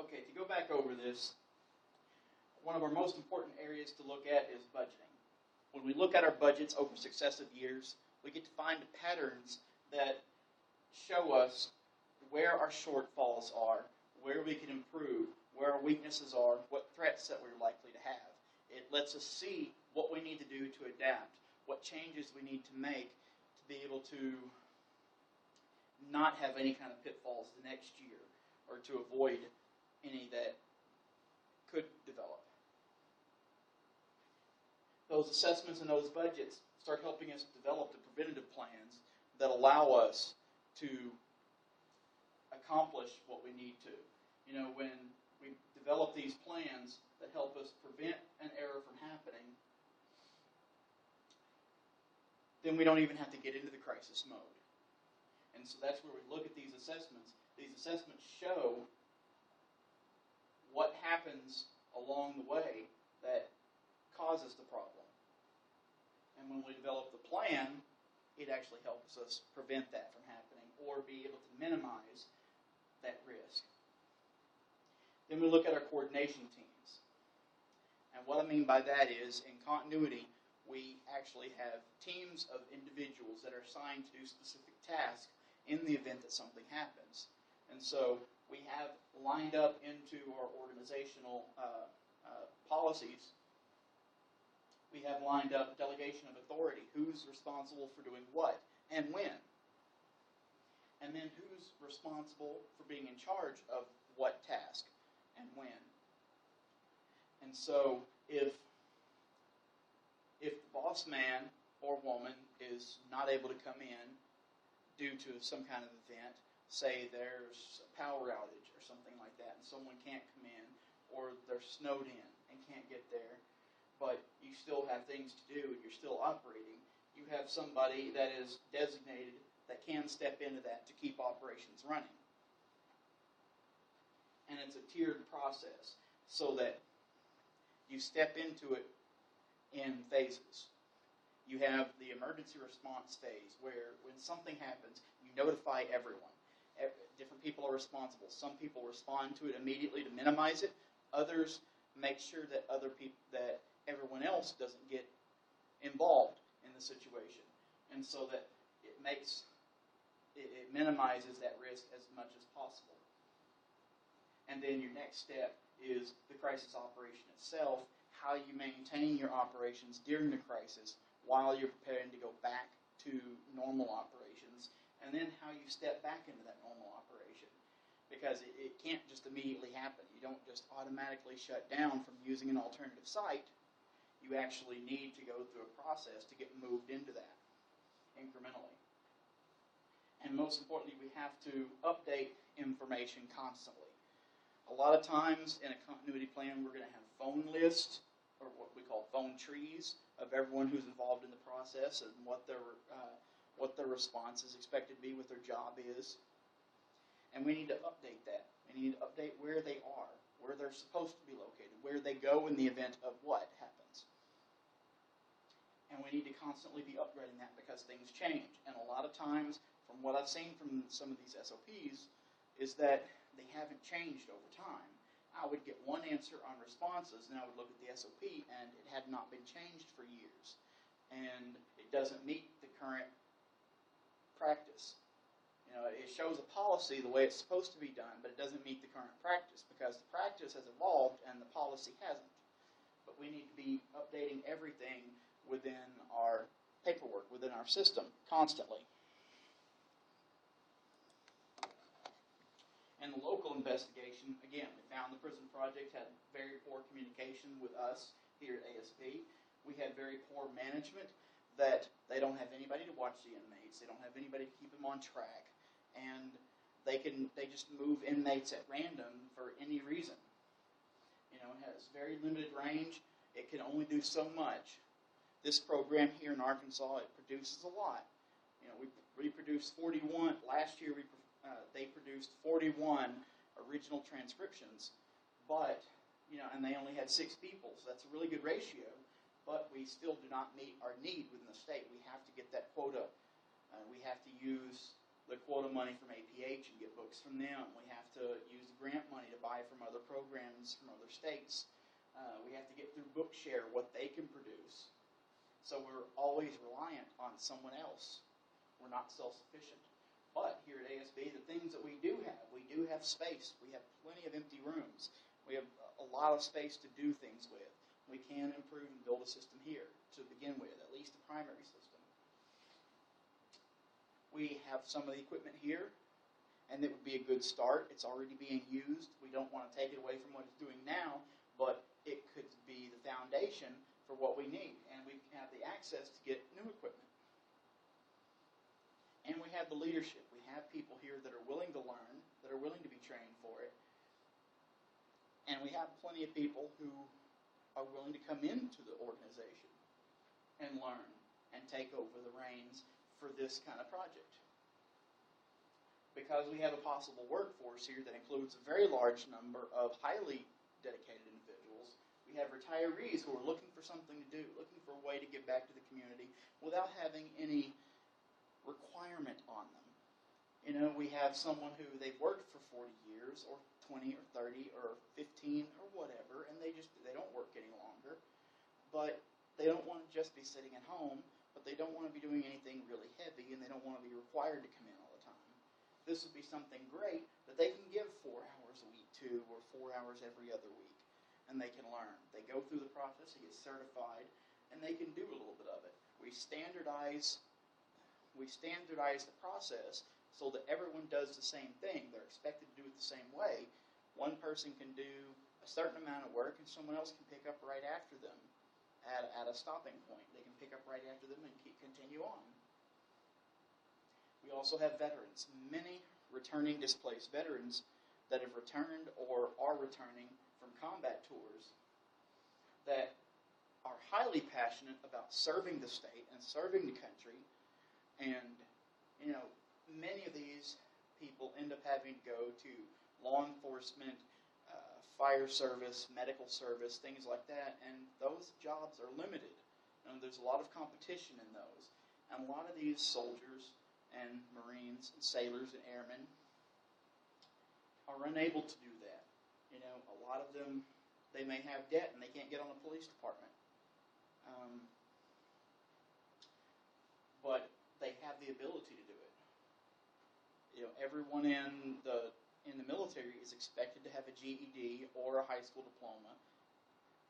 Okay, to go back over this, one of our most important areas to look at is budgeting. When we look at our budgets over successive years, we get to find patterns that show us where our shortfalls are, where we can improve, where our weaknesses are, what threats that we're likely to have. It lets us see what we need to do to adapt, what changes we need to make to be able to not have any kind of pitfalls the next year, or to avoid any that could develop. Those assessments and those budgets start helping us develop the preventative plans that allow us to accomplish what we need to. You know, when we develop these plans that help us prevent an error from happening, then we don't even have to get into the crisis mode. And so that's where we look at these assessments. These assessments show what happens along the way that causes the problem. And when we develop the plan, it actually helps us prevent that from happening or be able to minimize that risk. Then we look at our coordination teams. And what I mean by that is, in continuity, we actually have teams of individuals that are assigned to do specific tasks in the event that something happens. And so we have lined up into our organizational policies, we have lined up delegation of authority, who's responsible for doing what and when. And then who's responsible for being in charge of what task and when. And so if the boss man or woman is not able to come in due to some kind of event, say there's a power outage or something like that, and someone can't come in, or they're snowed in and can't get there, but you still have things to do and you're still operating, you have somebody that is designated that can step into that to keep operations running. And it's a tiered process so that you step into it in phases. You have the emergency response phase where when something happens, you notify everyone. Different people are responsible. Some people respond to it immediately to minimize it. Others make sure that that everyone else doesn't get involved in the situation, and so that it minimizes that risk as much as possible. And then your next step is the crisis operation itself, how you maintain your operations during the crisis while you're preparing to go back to normal operations, and then how you step back into that normal operation. Because it can't just immediately happen. You don't just automatically shut down from using an alternative site. You actually need to go through a process to get moved into that incrementally. And most importantly, we have to update information constantly. A lot of times in a continuity plan, we're going to have phone lists, or what we call phone trees, of everyone who's involved in the process and what their response is expected to be, what their job is. And we need to update that. We need to update where they are, where they're supposed to be located, where they go in the event of what happens. And we need to constantly be upgrading that because things change. And a lot of times, from what I've seen from some of these SOPs, is that they haven't changed over time. I would get one answer on responses, and I would look at the SOP, and it had not been changed for years. And it doesn't meet the current practice. You know, it shows a policy the way it's supposed to be done, but it doesn't meet the current practice because the practice has evolved and the policy hasn't. But we need to be updating everything within our paperwork, within our system, constantly. And the local investigation, again, we found the prison project had very poor communication with us here at ASP. We had very poor management, that they don't have anybody to watch the inmates, they don't have anybody to keep them on track, and they just move inmates at random for any reason. You know, it has very limited range, it can only do so much. This program here in Arkansas, it produces a lot. You know, we produced 41, last year they produced 41 original transcriptions, but, you know, and they only had 6 people, so that's a really good ratio, but we still do not meet our need within the state. We have to get that quota. We have to use the quota money from APH and get books from them. We have to use the grant money to buy from other programs from other states. We have to get through Bookshare what they can produce. So we're always reliant on someone else. We're not self-sufficient. But here at ASB, the things that we do have space. We have plenty of empty rooms. We have a lot of space to do things with. We can improve and build a system here to begin with, at least a primary system. We have some of the equipment here, and it would be a good start. It's already being used. We don't want to take it away from what it's doing now, but it could be the foundation for what we need, and we have the access to get new equipment. And we have the leadership. We have people here that are willing to learn, that are willing to be trained for it. And we have plenty of people who are willing to come into the organization and learn and take over the reins for this kind of project. Because we have a possible workforce here that includes a very large number of highly dedicated individuals, we have retirees who are looking for something to do, looking for a way to give back to the community without having any requirement on them. You know, we have someone who they've worked for 40 years or 20 or 30 or 15 or whatever, and they don't work any longer. But they don't want to just be sitting at home, but they don't want to be doing anything really heavy, and they don't want to be required to come in all the time. This would be something great that they can give 4 hours a week to, or 4 hours every other week, and they can learn. They go through the process, they get certified, and they can do a little bit of it. We standardize the process so that everyone does the same thing. They're expected to do it the same way. One person can do a certain amount of work, and someone else can pick up right after them at a stopping point. They can pick up right after them and continue on. We also have veterans. Many returning displaced veterans that have returned or are returning from combat tours that are highly passionate about serving the state and serving the country. And, you know, many of these people end up having to go to law enforcement, fire service, medical service, things like that, and those jobs are limited. And there's a lot of competition in those. And a lot of these soldiers and Marines and sailors and airmen are unable to do that. You know, a lot of them, they may have debt and they can't get on the police department. But they have the ability to do it. You know, everyone in the military is expected to have a GED or a high school diploma.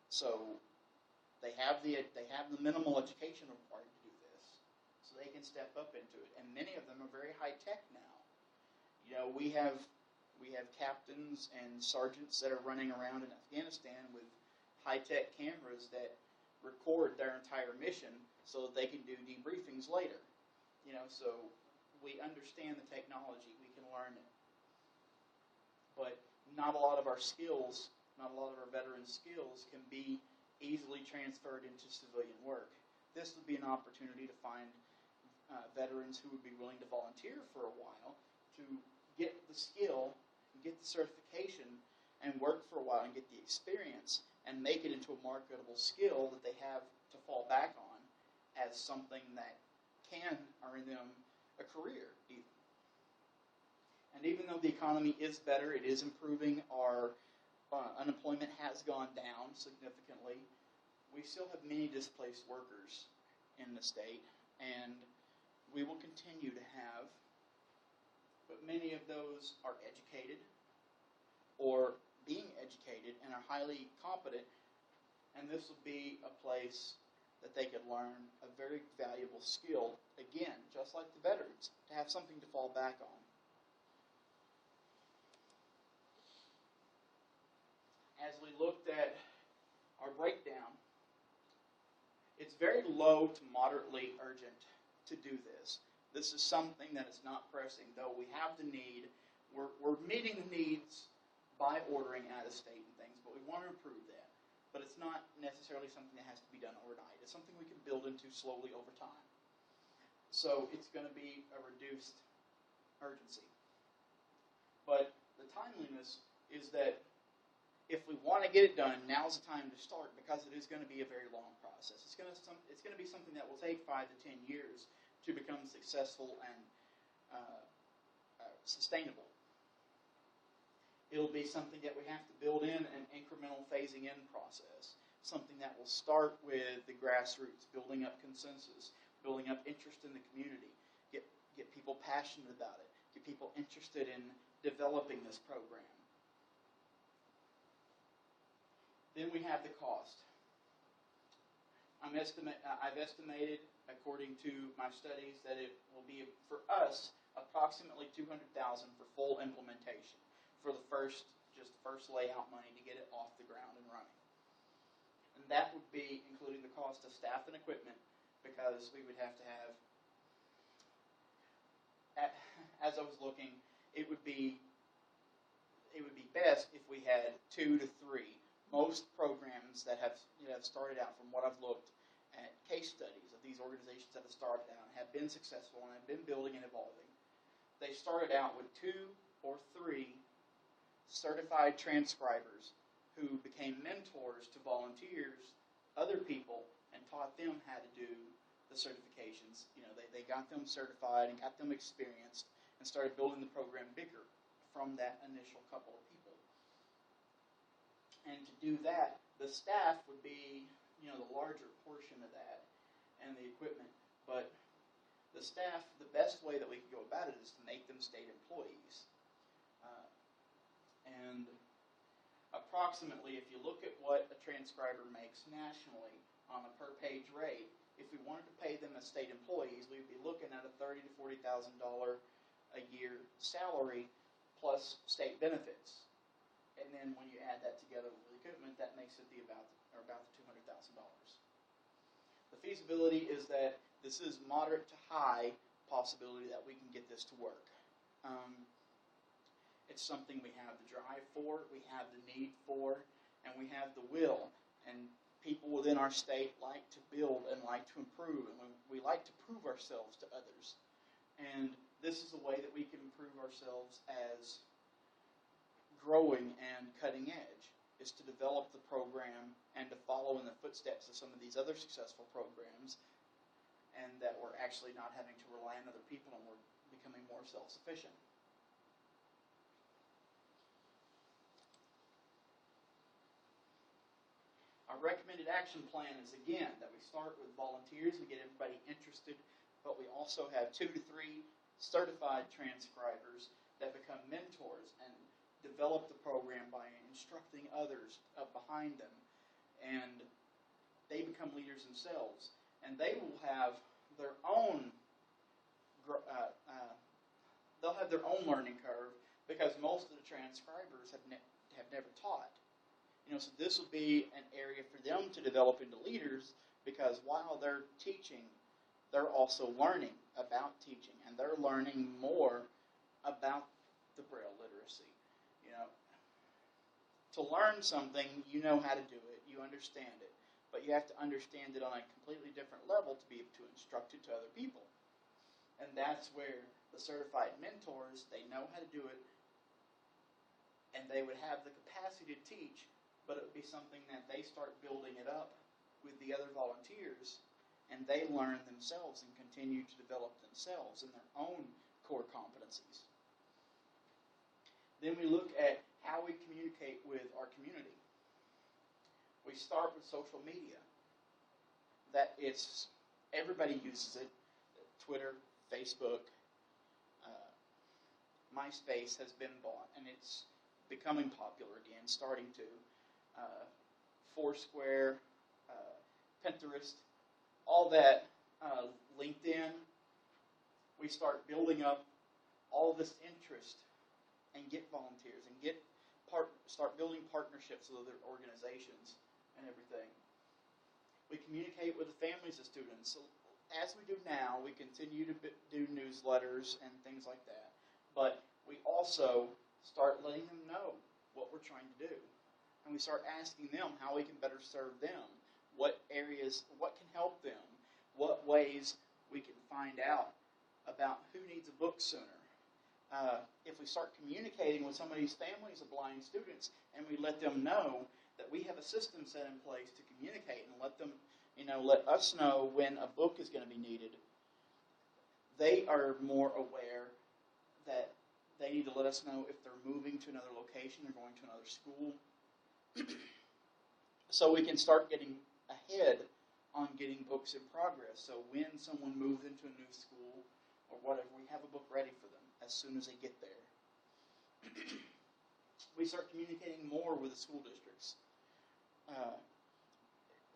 So they have the minimal education required to do this. So they can step up into it. And many of them are very high tech now. You know, we have captains and sergeants that are running around in Afghanistan with high-tech cameras that record their entire mission so that they can do debriefings later. You know, so we understand the technology. We can learn it. But not a lot of our skills, not a lot of our veteran skills can be easily transferred into civilian work. This would be an opportunity to find veterans who would be willing to volunteer for a while to get the skill, get the certification, and work for a while and get the experience and make it into a marketable skill that they have to fall back on as something that can earn them a career even. And even though the economy is better, it is improving, our unemployment has gone down significantly, we still have many displaced workers in the state, and we will continue to have, but many of those are educated or being educated and are highly competent, and this will be a place that they could learn a very valuable skill, again, just like the veterans, to have something to fall back on. As we looked at our breakdown, it's very low to moderately urgent to do this. This is something that is not pressing, though we have the need. We're meeting the needs by ordering out of state and things, but we want to improve that. But it's not necessarily something that has to be done overnight. It's something we can build into slowly over time. So it's going to be a reduced urgency. But the timeliness is that if we want to get it done, now's the time to start, because it is going to be a very long process. It's going to be something that will take 5 to 10 years to become successful and sustainable. It'll be something that we have to build in an incremental phasing in process, something that will start with the grassroots, building up consensus, building up interest in the community, get people passionate about it, get people interested in developing this program. Then we have the cost. I've estimated, according to my studies, that it will be, for us, approximately $200,000 for full implementation, for the first layout money to get it off the ground and running. And that would be including the cost of staff and equipment, because we would have to have, as I was looking, it would be best if we had 2 to 3. Most programs that have started out, from what I've looked at case studies of these organizations that have started out and have been successful and have been building and evolving, they started out with 2 or 3 certified transcribers who became mentors to volunteers, other people, and taught them how to do the certifications. They got them certified and got them experienced and started building the program bigger from that initial couple of people. And to do that, the staff would be, the larger portion of that, and the equipment. But the staff, the best way that we can go about it is to make them state employees. And approximately, if you look at what a transcriber makes nationally on a per-page rate, if we wanted to pay them as state employees, we'd be looking at a $30,000 to $40,000 a year salary plus state benefits. And then when you add that together with the equipment, that makes it about the $200,000. The feasibility is that this is moderate to high possibility that we can get this to work. It's something we have the drive for, we have the need for, and we have the will. And people within our state like to build and like to improve, and we like to prove ourselves to others. And this is a way that we can improve ourselves as growing and cutting edge, is to develop the program and to follow in the footsteps of some of these other successful programs, and that we're actually not having to rely on other people and we're becoming more self-sufficient. Our recommended action plan is, again, that we start with volunteers and get everybody interested, but we also have 2 to 3 certified transcribers that become mentors and develop the program by instructing others behind them, and they become leaders themselves, and they will have their own they'll have their own learning curve, because most of the transcribers have never taught. So this will be an area for them to develop into leaders, because while they're teaching, they're also learning about teaching, and they're learning more about the Braille literacy. To learn something, you know how to do it, you understand it, but you have to understand it on a completely different level to be able to instruct it to other people. And that's where the certified mentors, they know how to do it, and they would have the capacity to teach, but it would be something that they start building it up with the other volunteers, and they learn themselves and continue to develop themselves in their own core competencies. Then we look at how we communicate with our community. We start with social media. Everybody uses it. Twitter, Facebook, MySpace has been bought, and it's becoming popular again, starting to. Foursquare, Pinterest, all that, LinkedIn, we start building up all this interest and get volunteers and start building partnerships with other organizations and everything. We communicate with the families of students. So as we do now, we continue to do newsletters and things like that, but we also start letting them know what we're trying to do. And we start asking them how we can better serve them, what can help them, what ways we can find out about who needs a book sooner. If we start communicating with some of these families of blind students, and we let them know that we have a system set in place to communicate and let them, let us know when a book is going to be needed, they are more aware that They need to let us know if they're moving to another location or going to another school, so we can start getting ahead on getting books in progress. So when someone moves into a new school or whatever, we have a book ready for them as soon as they get there. We start communicating more with the school districts.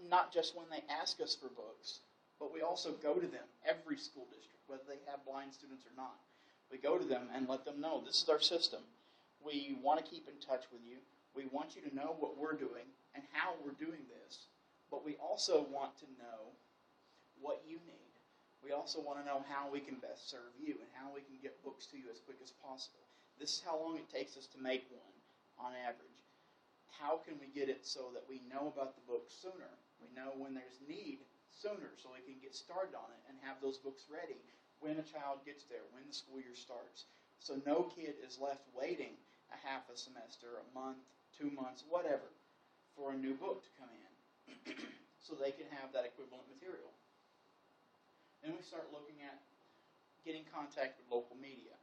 Not just when they ask us for books, but we also go to them, every school district, whether they have blind students or not. We go to them and let them know, this is our system. We want to keep in touch with you. We want you to know what we're doing and how we're doing this. But we also want to know what you need. We also want to know how we can best serve you and how we can get books to you as quick as possible. This is how long it takes us to make one, on average. How can we get it so that we know about the book sooner? We know when there's need sooner, so we can get started on it and have those books ready when a child gets there, when the school year starts. So no kid is left waiting a half a semester, a month, 2 months, whatever, for a new book to come in so they can have that equivalent material. Then we start looking at getting contact with local media.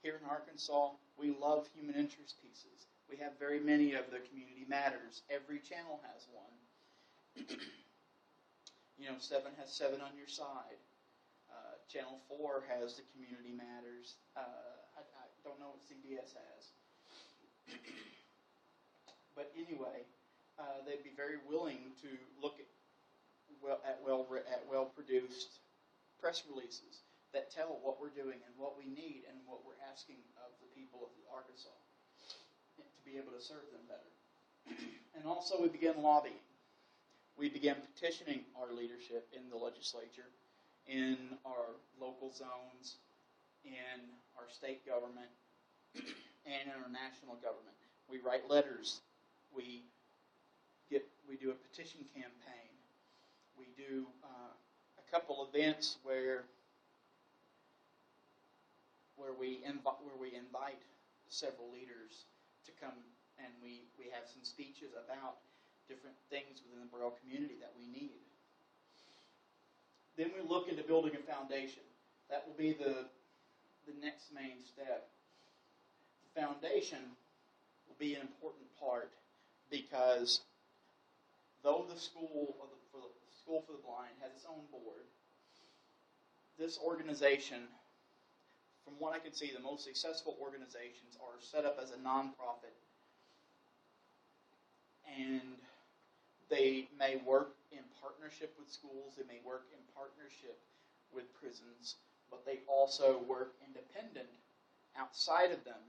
Here in Arkansas, we love human interest pieces. We have very many of the Community Matters. Every channel has one. 7 has 7 on your side. Channel 4 has the Community Matters. I don't know what CBS has. But anyway, they'd be very willing to look at well-produced press releases that tell what we're doing and what we need and what we're asking of the people of Arkansas to be able to serve them better. And also we began lobbying. We began petitioning our leadership in the legislature, in our local zones, in our state government, and in our national government. We write letters. We do a petition campaign. We do a couple events where we invite several leaders to come, and we have some speeches about different things within the Braille community that we need. Then we look into building a foundation. That will be the next main step. The foundation will be an important part because though the School for the Blind has its own board, this organization, from what I can see, the most successful organizations are set up as a nonprofit, and they may work in partnership with schools, they may work in partnership with prisons, but they also work independent outside of them,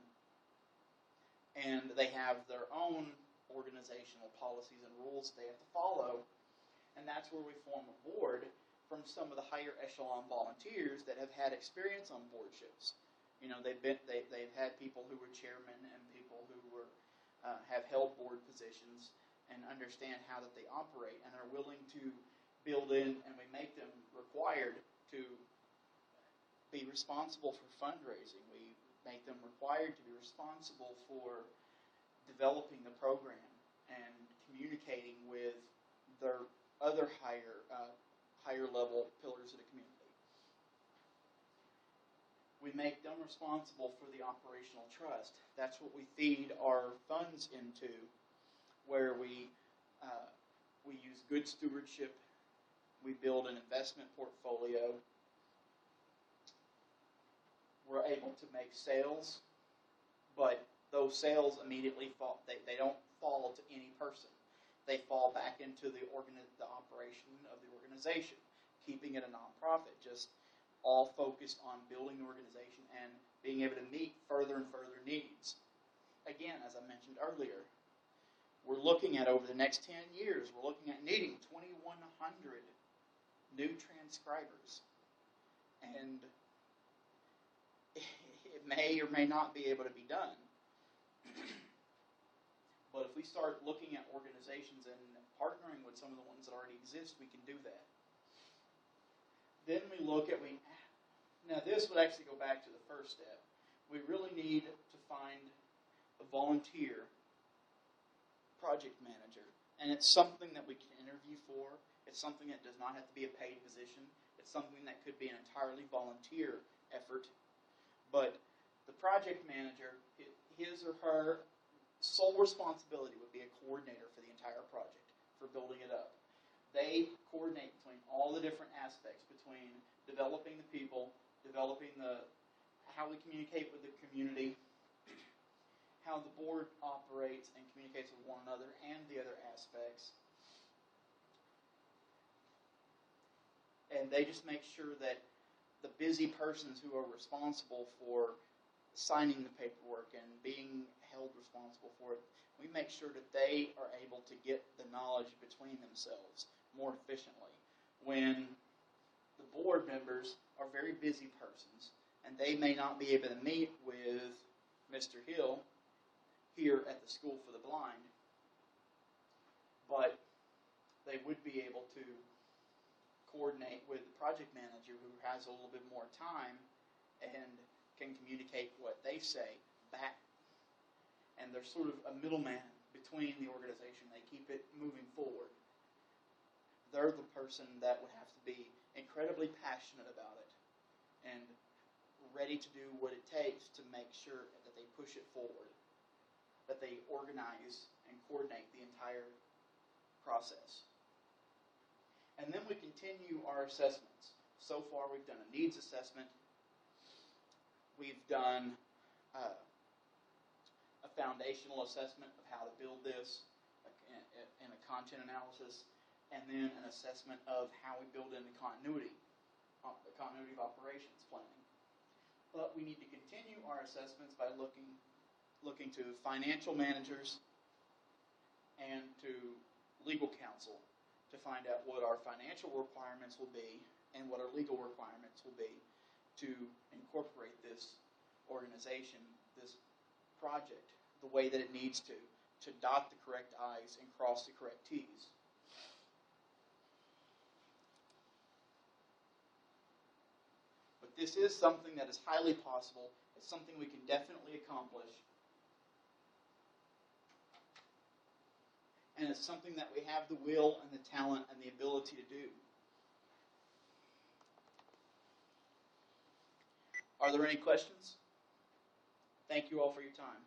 and they have their own organizational policies and rules they have to follow, and that's where we form a board from some of the higher echelon volunteers that have had experience on boardships. They've had people who were chairmen and people who were have held board positions and understand how that they operate and are willing to build in, and we make them required to be responsible for fundraising. We make them required to be responsible for developing the program and communicating with their other higher level pillars of the community. We make them responsible for the operational trust. That's what we feed our funds into, where we use good stewardship. We build an investment portfolio. We're able to make sales, but those sales immediately fall. They don't fall to any person. They fall back into the operation of the organization, keeping it a nonprofit, just all focused on building the organization and being able to meet further and further needs. Again, as I mentioned earlier, we're looking at, over the next 10 years, we're looking at needing 2,100 new transcribers. And it may or may not be able to be done. But if we start looking at organizations and partnering with some of the ones that already exist, we can do that. Then we look at, now this would actually go back to the first step. We really need to find a volunteer project manager. And it's something that we can interview for. It's something that does not have to be a paid position. It's something that could be an entirely volunteer effort. But the project manager, his or her sole responsibility would be a coordinator for the entire project, for building it up. They coordinate between all the different aspects, between developing the people, developing how we communicate with the community, how the board operates and communicates with one another, and the other aspects. And they just make sure that the busy persons who are responsible for signing the paperwork and being held responsible for it, we make sure that they are able to get the knowledge between themselves more efficiently. When the board members are very busy persons and they may not be able to meet with Mr. Hill here at the School for the Blind, but they would be able to coordinate with the project manager who has a little bit more time and can communicate what they say back. And they're sort of a middleman between the organization. They keep it moving forward. They're the person that would have to be incredibly passionate about it and ready to do what it takes to make sure that they push it forward, that they organize and coordinate the entire process. And then we continue our assessments. So far we've done a needs assessment. We've done a foundational assessment of how to build this and a content analysis, and then an assessment of how we build in the continuity of operations planning. But we need to continue our assessments by looking to financial managers and to legal counsel to find out what our financial requirements will be and what our legal requirements will be to incorporate this organization, this project, the way that it needs to dot the correct I's and cross the correct T's. But this is something that is highly possible. It's something we can definitely accomplish. And it's something that we have the will and the talent and the ability to do. Are there any questions? Thank you all for your time.